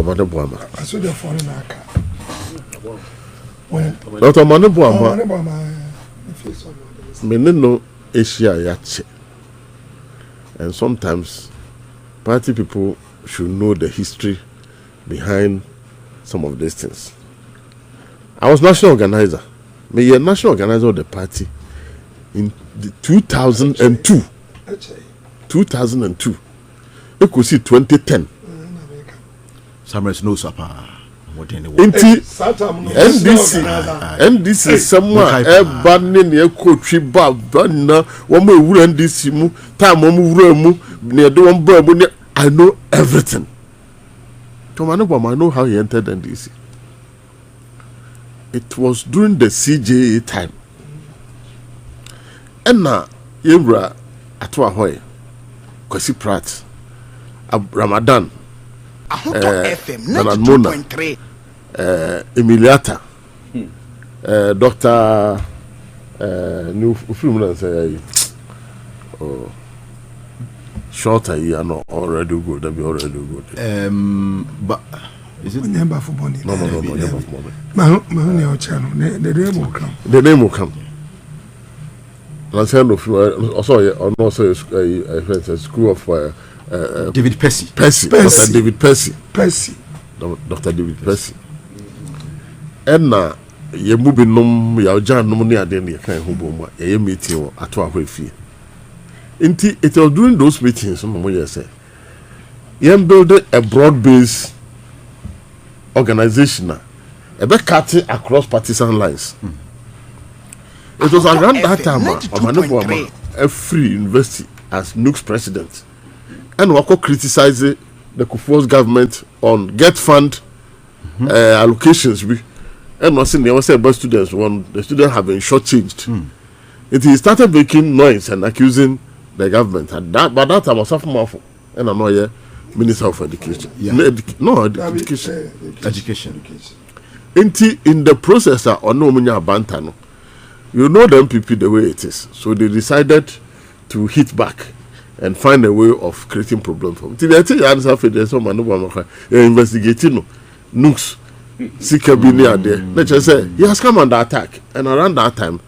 Dr. Omane Boamah. I saw the foreign aka. Dr. Omane Boamah. Menino Asia yache. And sometimes party people should know the history behind some of these things. I was national organizer. Me a national organizer of the party in 2002. 2002. You could see 2010. Summers no sapa. NDC someone banning a coach banner one more NDC mu time one mu near the one boy. I know everything. I know how he entered NDC. It was during the CJA time. And now Yembra Atwa Hoy Kwesi Pratt Ramadan Mona Emiliata Dr. New film say shorter you know already good that be already good but is it number for money? No number for money. My channel the name will come. Last time also a school of David Percy. Dr. David Percy. Dr. David Percy. And now you moving no ya jan no near the kind of Boamah a meeting at our fee. It was during those meetings, some say, you build a broad-based organization, a bit cutting across partisan lines. It was around that time, Omane a free university as NUGS president, and Wako criticized the Kufuor's government on get fund allocations. And was in there said, but students when the students have been shortchanged. He started making noise and accusing the government. And that by that time I was sophomore and I'm not Minister of Education. Education. In the process on no bantano. You know the MPP the way it is. So they decided to hit back and find a way of creating problems for them. Today I tell you answer for this one investigating NUGS Sikabini there. Let's just say he has come under attack. And around that time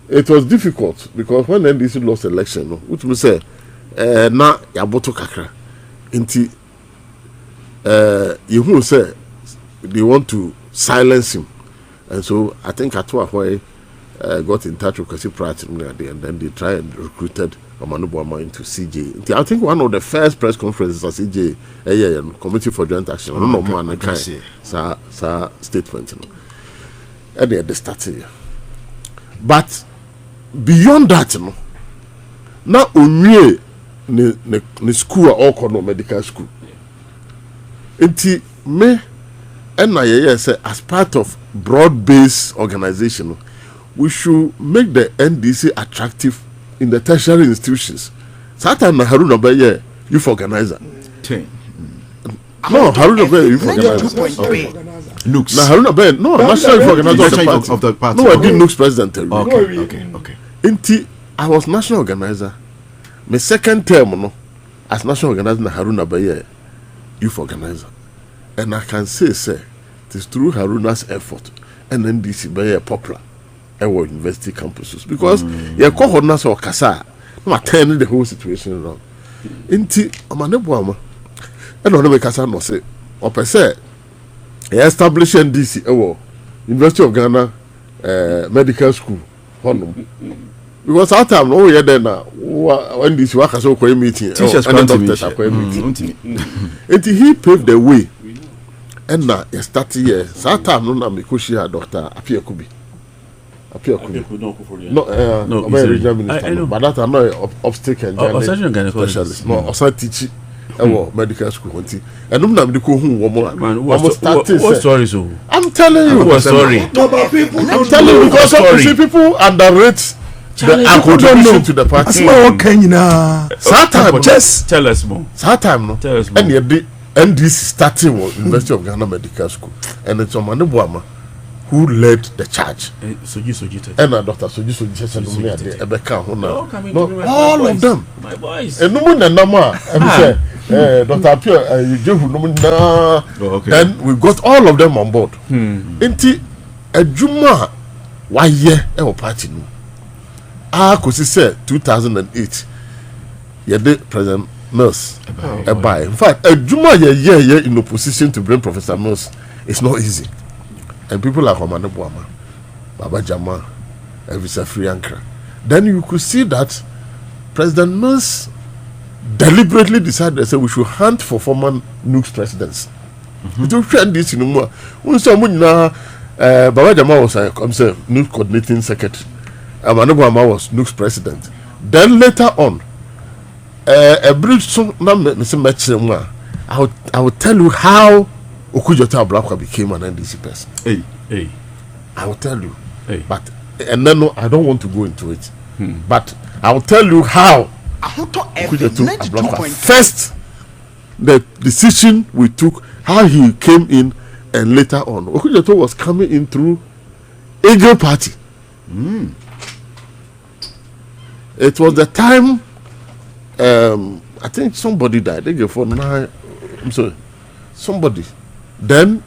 it was difficult because when NDC lost election, which we say na yaboto kakra. Inti you say they want to silence him. And so I think Atwa Hoy got in touch with Kwesi Pratt and then they tried and recruited Omane Boamah into CJ. I think one of the first press conferences at CJ, Committee for Joint Action. I don't know more than sa statement. And they started. But beyond that, now only the school or called medical school. Until me and I say as part of broad-based organization, we should make the NDC attractive in the tertiary institutions. Satan na Haruna Baye youth organizer. No, Haruna Baye youth organizer. NUGS. Na Haruna Baye no national youth organizer of the party. No, I did NUGS president. Okay. Inti I was national organizer. My second term as national organizer na Haruna Baye youth organizer. And I can say it is through Haruna's effort and NDC Baye popular. Our university campuses because you call Honas or Kasa, not turning the whole situation around. Inti Omane Boamah, I don't know what Kasa no say. Or per se, establish NDC, University of Ghana Medical School, Honum. Because our time, no, we then when this work has a meeting, and he paved the way. And now, you start here. So time, no, Mikoshi, Dr. Apia Kubi. No, regional minister. I know. But that I'm not obstetric and specialist. No, also teaching medical school. And I'm not the what story so? I'm telling you. What story? I'm telling you because some people underrate the contribution to the party. Just tell us more. Tell us more. And this starting was University of Ghana Medical School, and it's Omane Boamah who led the charge. And Dr. Soji all of them. My boys. And no one and Nama. Dr. Apia, you gave then we got all of them on board. Inti a Juma, why year our party no? Could say 2008. Yede President Mills buy. In fact, a Juma year in opposition to bring Professor Mills is not easy. And people like Omane Boamah, Baba Jama, Evisa Friankra. Then you could see that President Mills deliberately decided that we should hunt for former NUGS presidents. It will trend this in more. Baba Jama was NUGS coordinating secretary. Omane Boamah was NUGS president. Then later on, a brief song, I will tell you how Okujota Ablakwa became an NDC person. I will tell you. But and then no, I don't want to go into it. But I will tell you how Okujota Ablakwa first the decision we took, how he came in, and later on Okujota was coming in through Eagle Party. It was the time I think somebody died. I'm sorry, somebody. Then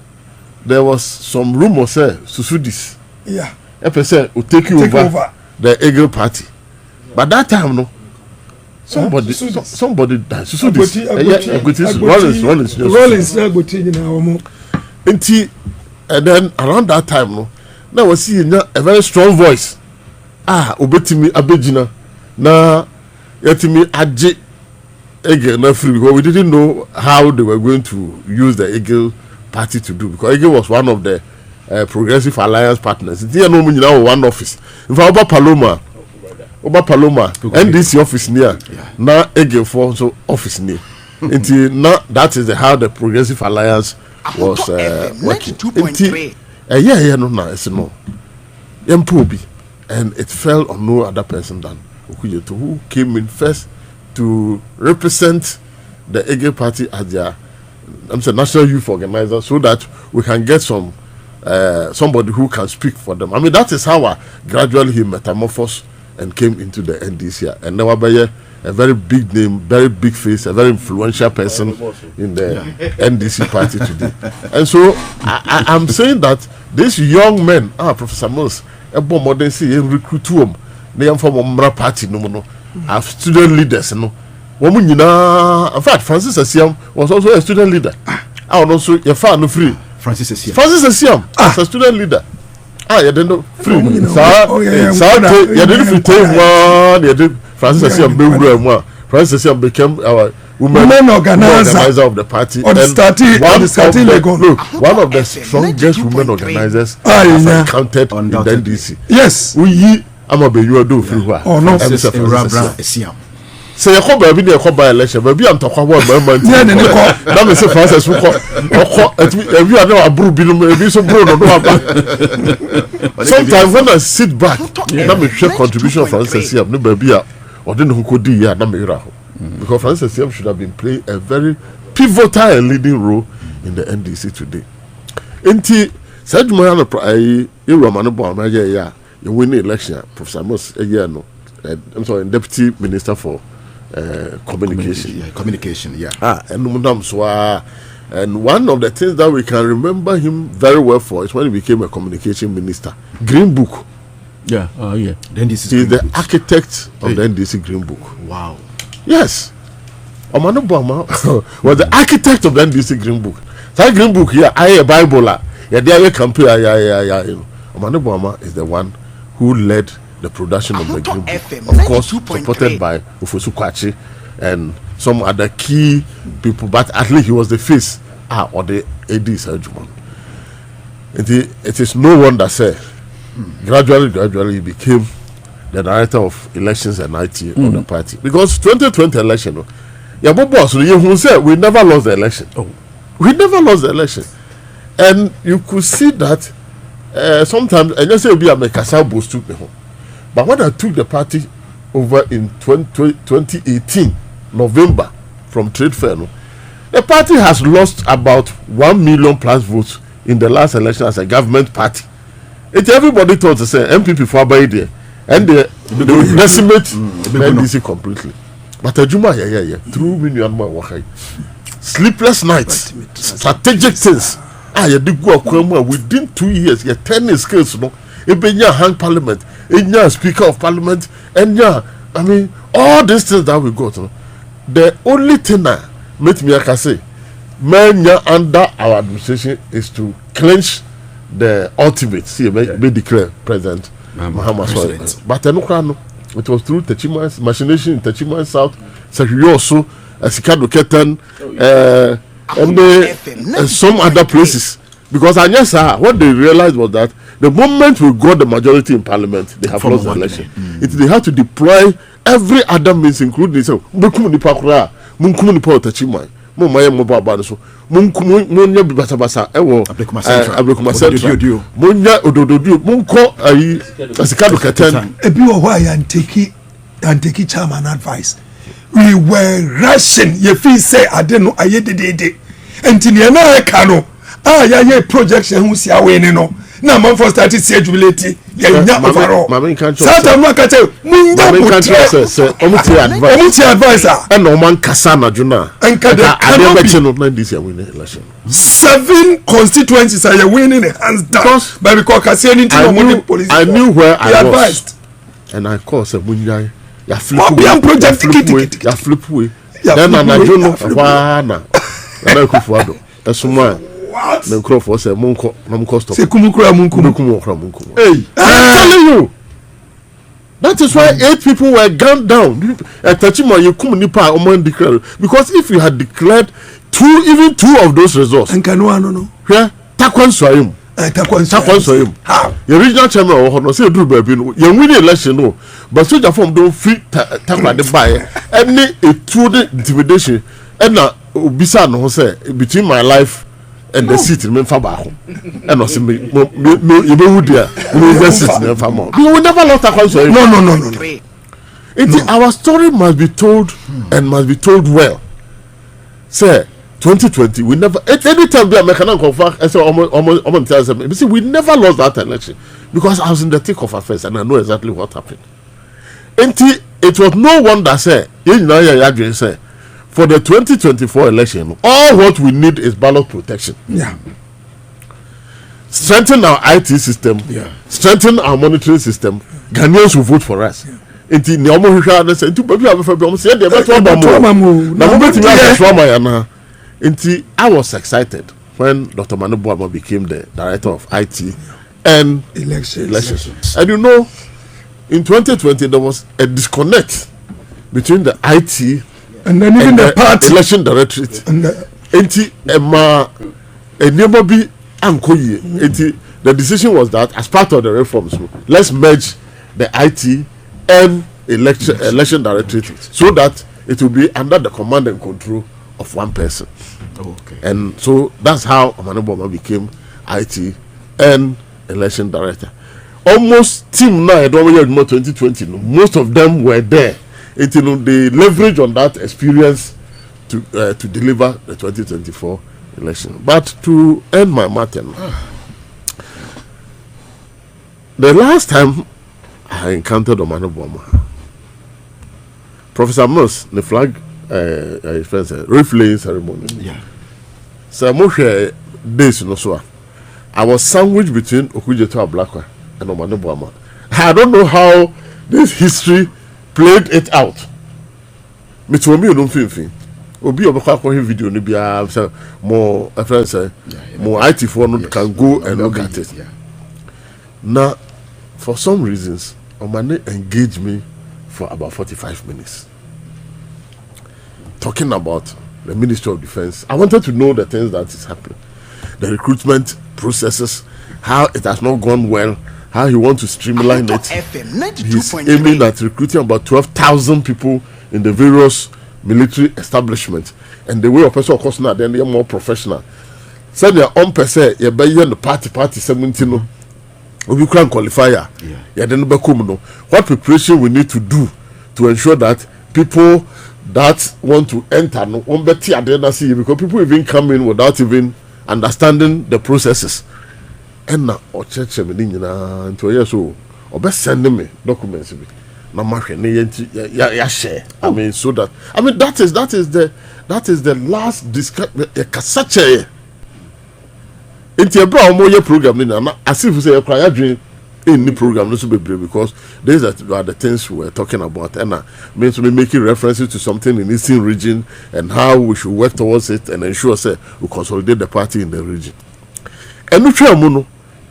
there was some rumor say Susudis. Yeah. FSL will take over the Eagle Party. But that time no. Somebody died. Susudis. And then around that time no, now was seeing a very strong voice. Obetimi Abejina na yetimi aje Eagle na free, because we didn't know how they were going to use the Eagle Party to do, because Eagle was one of the Progressive Alliance partners. It's here no one office. In fact, Oba Paloma, NDC office near now Eagle for so office near. Until now, that is how the Progressive Alliance was working. No, it's no. Yempobi, and it fell on no other person than Okuyeto, who came in first to represent the Eagle Party as their national youth organizer, so that we can get some somebody who can speak for them. I mean, that is how gradually he metamorphosed and came into the NDC. And now a very big name, very big face, a very influential person in the NDC party today. And so I'm saying that these young men, Professor Mills, modern recruit them. They are from Omra party, no, have student leaders, no. Woman, in fact, Francis Asiam was also a student leader. I also your father free. Francis Asiam as a student leader. You didn't know free. You didn't free. Francis Asiam Francis Asiam became our women organizer of the party. One of the strongest women organizers I've encountered in the NDC. Yes, I'm a baby. You do free. Oh no, say you come baby, you come by election. Baby, I'm talking about my man. That means Francis will come. If you are not a brew, be so brew. Sometimes when I sit back, that means share contribution from Francis. No baby, or then who could do ya? That means because Francis should have been playing a very pivotal and leading role in the NDC today. Enti said Moyano, Omane Boamah, you win the election, Professor Moss, I'm sorry, Deputy Minister for Communication. And one of the things that we can remember him very well for is when he became a communication minister. Green Book. The NDC. He is the architect of the NDC Green Book. Wow. Yes. Omane Boamah was the architect of the NDC Green Book. That Green Book here, a Bible. Omane Boamah is the one who led the production of the Green Book, of course supported by Ofosu and some other key people, but at least he was the face or the AD Sergeant. It is no wonder say gradually he became the director of elections and IT of the party, because 2020 election we never lost the election. We never lost the election, and you could see that sometimes, and you say we are Mekasa boast to me. But when I took the party over in 2018, November, from Trade Fair, the party has lost about 1 million plus votes in the last election as a government party. Everybody thought to say MPP for there, and they will decimate the NDC completely. But a Juma, yeah, through me, and my wakai. Sleepless nights, strategic things. You did go within 2 years, you're 10 skills, no? You be your hang parliament, in your speaker of parliament, and I mean, all these things that we got. No? The only thing that make me can say, man, under our administration is to clinch the ultimate. See, be declared President Muhammad. But no, it was through Techiman's machination in Techiman South, Secretary also, Sikado Ketan, and some other places. Because I guess what they realized was that the moment we got the majority in parliament, they have lost the election. They had to deploy every other means, including so Munkumuni Pakura, Munkumuni Techiman, Mumaya Mobile so Munya Bibasabasa, Abrekuma Central, Munya Ododu, Munko, Sikado Ketan. A bill why and take chairman advice. We were rushing. Ye feel say I didn't know I did until you know I cano. Yeah, projection who's here winning no. Now, man for started schedulability. Yeah, overall. Mammy can't South America tell Omuti advisor. And no man Kasana Juna. And this year winning election. 7 constituencies are winning hands down. But because Cassian I knew where I was. And I called some Munyai. Ya flip away. Then I don't know why. That's why. The Crawford said, Munko, Namcosto. Hey, I'm telling you. That is why 8 people were gunned down. At Tachima, you come nipa Omane declared. Because if you had declared even two of those results, and no. Yeah, Takwan Swahim. The regional chairman of Hono say do baby no. You win the election no. But soldier form don't fit takwa the buy. Any a true intimidation. And now Obisa no say between my life and the seat in Faba. And no say me you be who there. We sit in Fama. You will never lost Takwan Swahim. No. Our story must be told and must be told well. Say 2020, we never. Any time we are making a conflict, I say, we never lost that election because I was in the thick of affairs and I know exactly what happened. It was no wonder, say, for the 2024 election, all what we need is ballot protection. Yeah. Strengthen our IT system. Yeah. Strengthen our monitoring system. Ghanaians will vote for us. Yeah. I was excited when Dr. Boamah became the director of IT and elections. And you know, in 2020 there was a disconnect between the IT and then even the party election directorate. The decision was that as part of the reforms, let's merge the IT and election directorate so that it will be under the command and control of one person. Okay. And so that's how Omane Boamah became IT and election director. Almost team now 2020, most of them were there. They leverage on that experience to deliver the 2024 election. But to end my matter, the last time I encountered Omane Boamah, Professor Moss, the flag reflaying ceremony. Yeah. So days no so. I was sandwiched between Okujeto Ablakwa and Omane Boamah. I don't know how this history played it out. Me to me no fin. Obi obekwa ko video ni bia say more friends say more IT for no can go and look at it. Yeah. Now, for some reasons, Omane engaged me for about 45 minutes. Talking about the Ministry of Defense. I wanted to know the things that is happening. The recruitment processes, how it has not gone well, how he wants to streamline it. He's aiming at recruiting about 12,000 people in the various military establishments. And the way of person, of course, now then they are more professional. So their own person, you're buying the party 17. We can qualifier. Yeah, then what preparation we need to do to ensure that people that want to enter because people even come in without even understanding the processes. And now church into so or best send me documents. na mahwe ne yenti ya share. I mean, so that that is the last discussion kasache. Inti ebra omo ye program ni na as if say ekra ya dream in the program no so be because these are the things we were talking about, and means we making references to something in Eastern region and how we should work towards it and ensure say we consolidate the party in the region. And we try no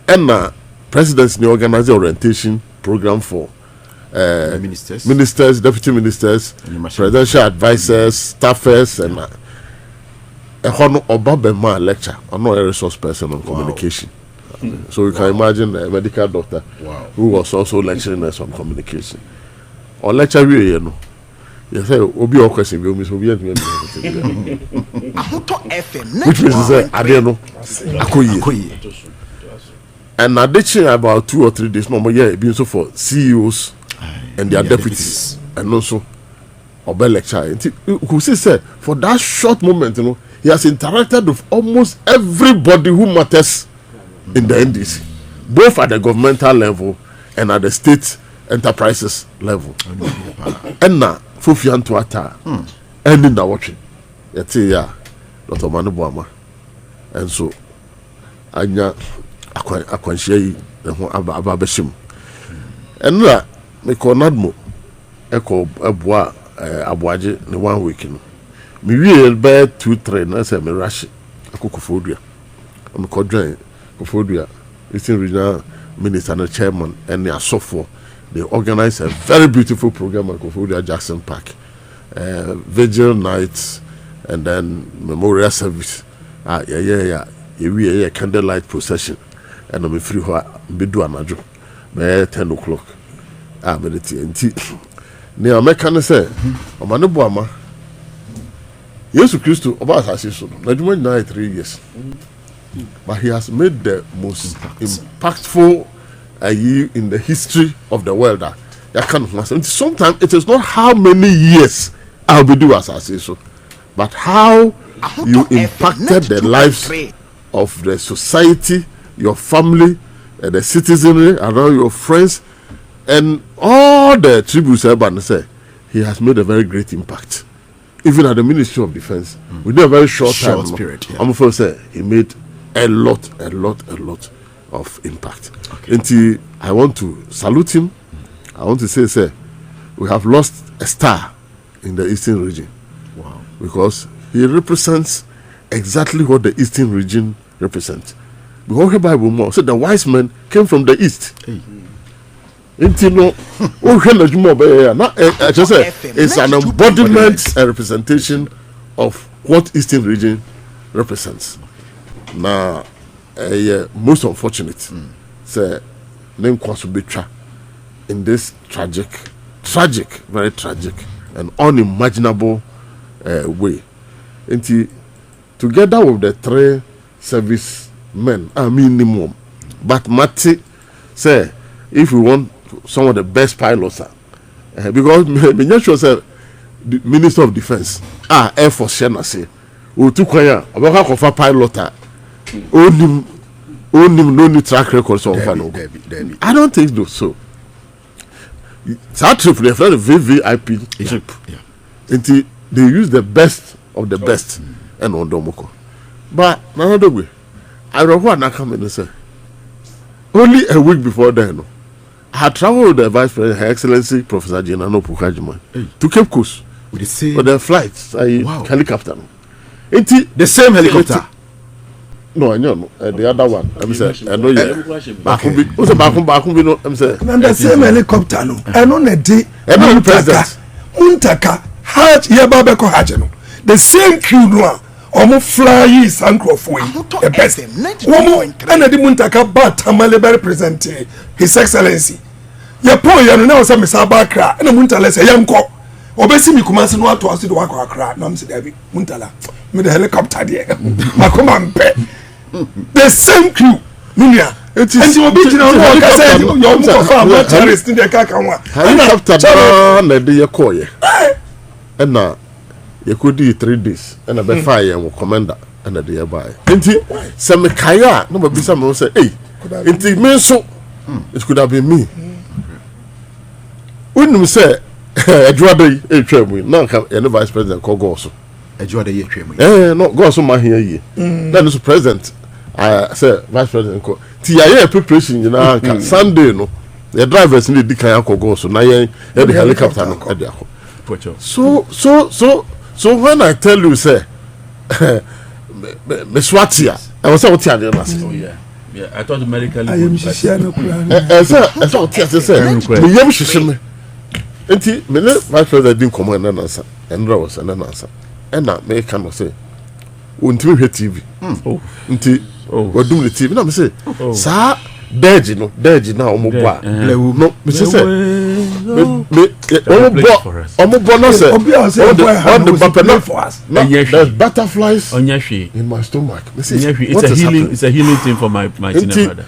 and presidents ni organize orientation program for ministers, deputy ministers, presidential advisors, staffers, and a Obama lecture. I'm not a resource person on communication. So you can imagine a medical doctor who was also lecturing us on communication. Or lecture you know. You say obi o question be omi so be enti which means say I don't know akoyi. And addition about 2 or 3 days no more being so for CEOs and their deputies and also Obe lecture. Who say for that short moment, you know, he has interacted with almost everybody who matters in the NDC, both at the governmental level and at the state enterprises level. And now, Fufian Tuata, and in the watching, yeah, Dr. Omane Boamah, and so Anya Akwanshei, Ababeshim, and that me call Nadmo, Echo Abwa Abwaje, the 1 week. Me will bear 2 trainers and me rush a Kokofodia. I'm called Drain. Ofosu, Eastern Regional Minister and Chairman, and they are software. They organize a very beautiful program at Ofosu Jackson Park, vigil nights, and then memorial service. Yeah, candlelight procession, and I'm free. Be do anajo, be 10 o'clock. But it's TNT. Near American say, Omane Boamah. Jesus Christ, about assassination. Not even 3 years. But he has made the most impactful in the history of the world. Sometimes it is not how many years I'll be doing as I say so, but how you impacted the lives of the society, your family, the citizenry, around your friends, and all the tributes. Everybody say he has made a very great impact. Even at the Ministry of Defense, within a very short time, period. Ampofo say he made a lot of impact. Okay. I want to salute him. I want to say, we have lost a star in the Eastern region. Wow. Because he represents exactly what the Eastern region represents. Because the Bible more said the wise men came from the East. Hey. It's an embodiment and representation of what Eastern region represents. Now, most unfortunate, say, name Kwasubitra in this tragic, very tragic, and unimaginable way. And together with the 3 service men, minimum, but Mati say, if we want some of the best pilots, because Ministerial said, the Minister of Defense, Air Force, say, we took a pilot. Only no new track record so far. I don't think so. That trip they fly the VVIP trip. Until they use the best of the best and on Domoko. But another way, I remember when I come in and say, only a week before then, I had traveled with the Vice President, Her Excellency Professor Jinano Pukajima, to Cape Coast with the flights, helicopter. The same helicopter. No, I know the other one. I'm saying, I know you. What's a bakum? No, I'm saying. And the same helicopter, no. I know the day. I know the president. Muntaka, Haj, Yababeko Hajano. The same crew, no. Omo fly is Ampofo. The best. Omo, and the Muntaka, but Tamale represent His Excellency. Your poor young now, some Sabakra, and the Muntala say, young cock. Obesi mi kumansi no ato aso de wako akra na mse David Muntala me the helicopter there makoma mpe the same crew nunia and you obi jina no ka say you must farm not terrorist in the kaka one helicopter na de ye koye na ye kodi 3 days na be fire wo commander na de ye buy enti se me kaya no be bisa me say hey enti me so it could have been me. wouldn't say a Jordan a tremor, no, any vice president called Gosso. A Jordan ye tremor. No, Gosso, my here. Then is president. I said, vice president. Tia preparation, you know, Sunday, no. The drivers need the kayak go so now the helicopter no so when I tell you say me swatia I was out here oh yeah I thought medically I am shishano plan I what you say me yam shishime enti me le vice president din come na answer and was an answer and na me can say untimi hwe TV enti wadum the TV na me say sa Deji no omobo no me say me omobo no say on the bapena for us there's butterflies in my stomach me say it's a healing thing for my teenage brother